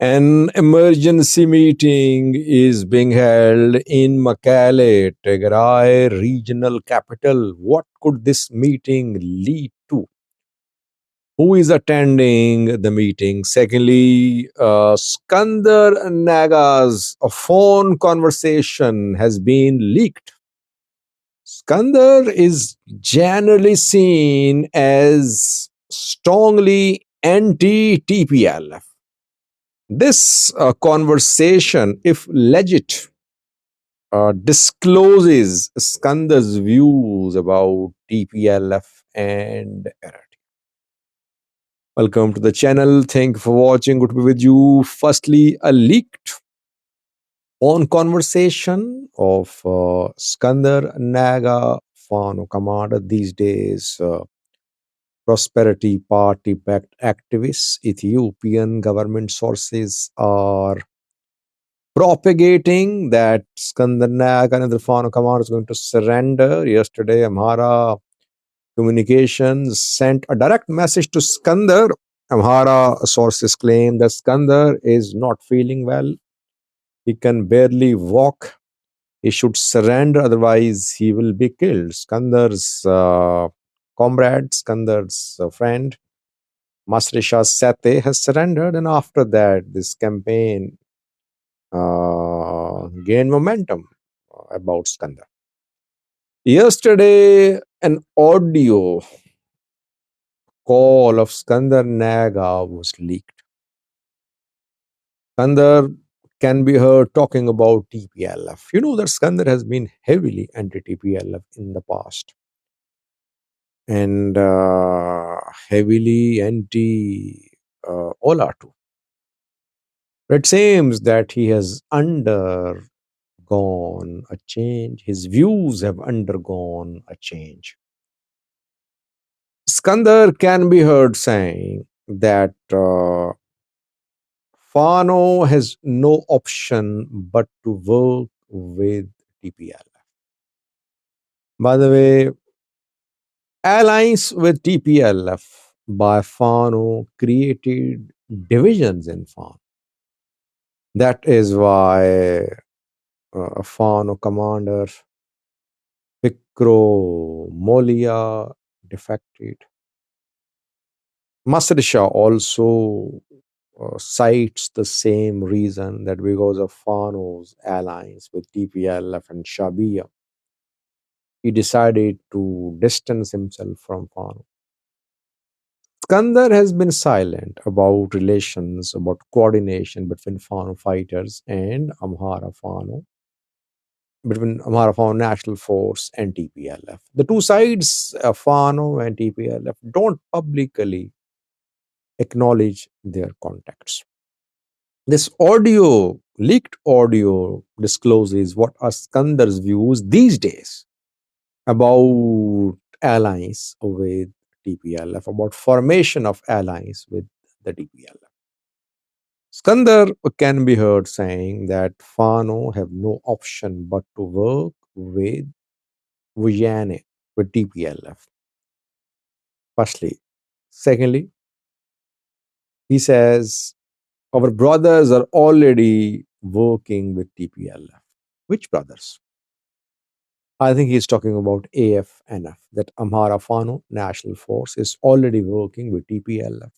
An emergency meeting is being held in Mekelle, Tigray regional capital. What could this meeting lead to? Who is attending the meeting? Secondly, Skandar Naga's phone conversation has been leaked. Skandar is generally seen as strongly anti TPLF. This conversation, if legit, discloses Skandar's views about TPLF and RRT. Welcome to the channel. Thank you for watching. Good to be with you. Firstly, a leaked phone conversation of Skandar Naga Fano, commander these days. Prosperity Party backed activists, Ethiopian government sources are propagating that Eskinder Nega Fano commander is going to surrender. Yesterday, Amhara Communications sent a direct message to Eskinder. Amhara sources claim that Eskinder is not feeling well. He can barely walk. He should surrender, otherwise he will be killed. Eskinder's comrade, Eskinder's friend, Masrisha Sate has surrendered, and after that, this campaign gained momentum about Skandar. Yesterday, an audio call of Skandar Naga was leaked. Skandar can be heard talking about TPLF. You know that Skandar has been heavily anti-TPLF in the past and heavily anti-Ola too. It seems that he has undergone a change. His views have undergone a change. Skandar can be heard saying that Fano has no option but to work with TPLF. By the way, alliance with TPLF by Fano created divisions in Fano. That is why Fano commander Fikro Molia defected. Masrisha also cites the same reason, that because of Fano's alliance with TPLF and Shabia, he decided to distance himself from Fano. Skandar has been silent about relations, about coordination between Fano fighters and Amhara Fano, between Amhara Fano National Force and TPLF. The two sides, Fano and TPLF, don't publicly acknowledge their contacts. This audio, leaked audio, discloses what are Skandar's views these days about alliance with TPLF, about formation of alliance with the TPLF. Skandar can be heard saying that Fano have no option but to work with Vujane, with TPLF. Firstly. Secondly, he says, our brothers are already working with TPLF. Which brothers? I think he's talking about AFNF, that Amhara Fano National Force is already working with TPLF.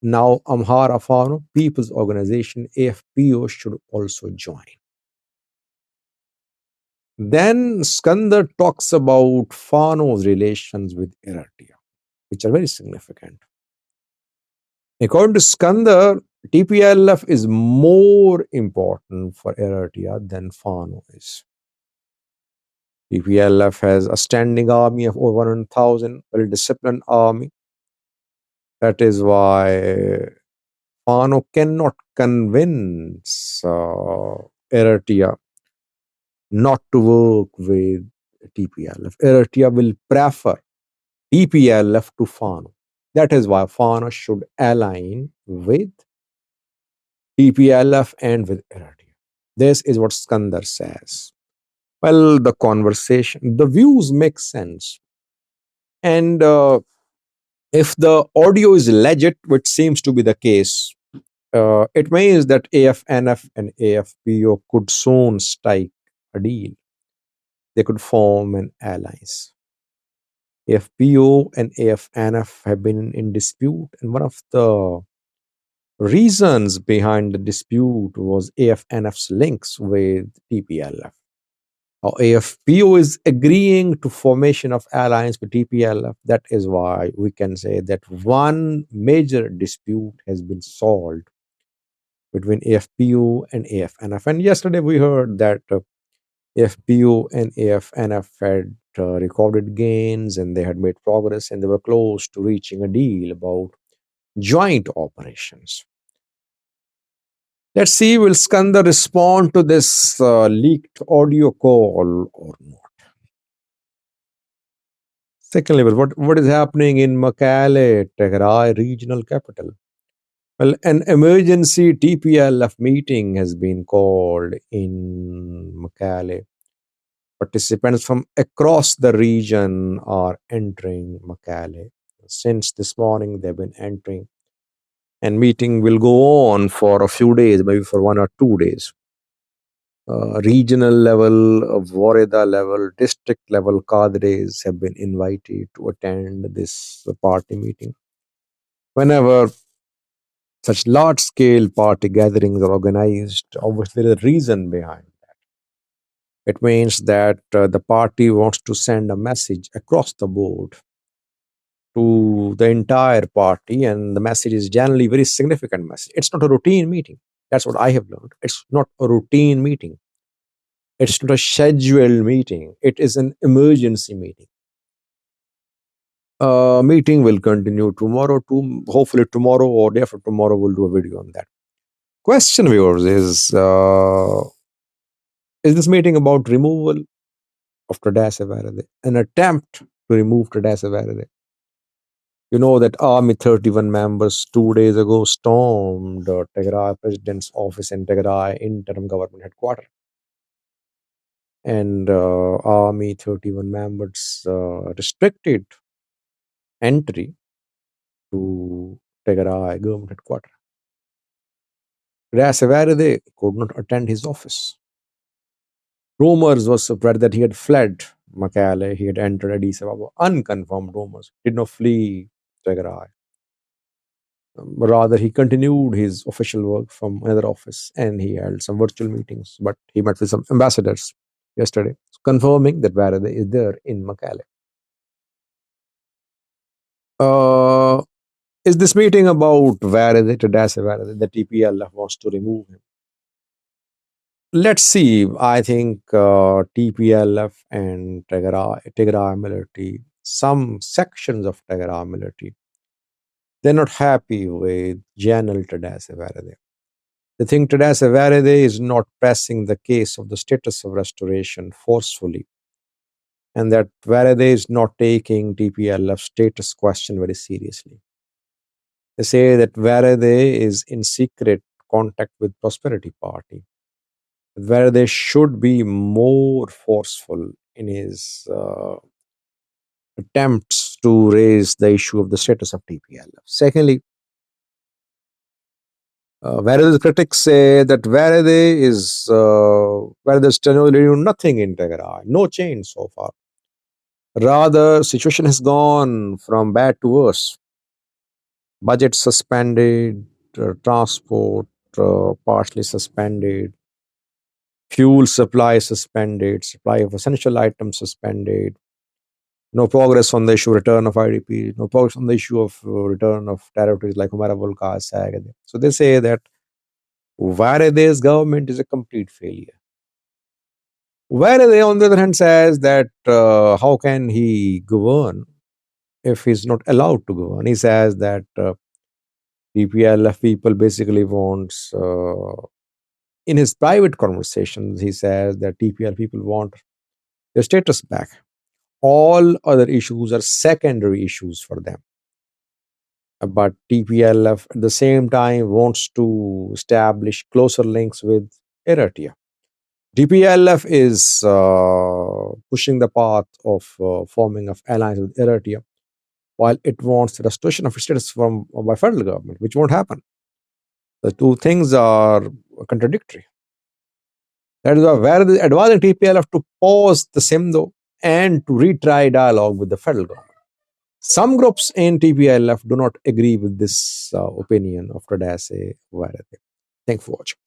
Now, Amhara Fano People's Organization, AFPO, should also join. Then Skandar talks about Fano's relations with Eritrea, which are very significant. According to Skandar, TPLF is more important for Eritrea than Fano is. TPLF has a standing army of over 100,000, very disciplined army. That is why Fano cannot convince Eritrea not to work with TPLF. Eritrea will prefer TPLF to Fano. That is why Fano should align with TPLF and with Eritrea. This is what Skandar says. Well, the conversation, the views make sense. And if the audio is legit, which seems to be the case, It means that AFNF and AFPO could soon strike a deal. They could form an alliance. AFPO and AFNF have been in dispute, and one of the reasons behind the dispute was AFNF's links with TPLF. AFPO is agreeing to formation of alliance with TPLF. That is why we can say that one major dispute has been solved between AFPO and AFNF. And yesterday we heard that AFPO and AFNF had recorded gains and they had made progress and they were close to reaching a deal about joint operations. Let's see, will Skandar respond to this leaked audio call or not? Secondly, what is happening in Mekelle, Tigray regional capital? Well, an emergency TPLF meeting has been called in Mekelle. Participants from across the region are entering Mekelle. Since this morning, they've been entering, and meeting will go on for a few days, maybe for 1 or 2 days. Regional level, Wareda level, district level cadres have been invited to attend this party meeting. Whenever such large scale party gatherings are organized, obviously there's a reason behind that. It means that the party wants to send a message across the board to the entire party, and the message is generally very significant message. It's not a routine meeting. That's what I have learned. It's not a routine meeting. It's not a scheduled meeting. It is an emergency meeting. Meeting will continue tomorrow. Hopefully tomorrow or day after tomorrow we'll do a video on that. Question, viewers, is this meeting about removal of Tadesse Varade? An attempt to remove Tadesse Varade? You know that Army 31 members 2 days ago stormed Tigray President's office in Tigray interim government headquarters. And Army 31 members restricted entry to Tigray government headquarters. Tadesse Varade could not attend his office. Rumors were spread that he had fled Mekelle, he had entered Addis Ababa. Unconfirmed rumors. Did not flee Tigray. Rather, he continued his official work from another office and he held some virtual meetings. But he met with some ambassadors yesterday, confirming that Varade is there in Mekelle. Is this meeting about Varade, Tadesse Varade, the TPLF wants to remove him? Let's see. I think TPLF and Tigray military, some sections of Tigray military, they're not happy with General Tadesse Varade. They think Tadesse Varade is not pressing the case of the status of restoration forcefully, and that Varade is not taking TPLF status question very seriously. They say that Varade is in secret contact with Prosperity Party, where they should be more forceful in his attempts to raise the issue of the status of TPLF. Secondly, Varade's critics say that Varade's tenure did nothing in Tigray, no change so far. Rather, situation has gone from bad to worse. Budget suspended, transport partially suspended, fuel supply suspended, supply of essential items suspended, no progress on the issue of return of IDP, no progress on the issue of return of territories like Humera Volca, Sag. So they say that Varade's government is a complete failure. Varade, on the other hand, says that how can he govern if he's not allowed to govern? He says that TPLF people basically wants, in his private conversations, he says that TPLF people want their status back. All other issues are secondary issues for them. But TPLF at the same time wants to establish closer links with Eritrea. TPLF is pushing the path of forming of alliance with Eritrea, while it wants the restoration of status by federal government, which won't happen. The two things are contradictory. That is why where the advising TPLF to pause the SIMDO and to retry dialogue with the federal government. Some groups in TPLF do not agree with this opinion of Tadase Varade. Thanks for watching.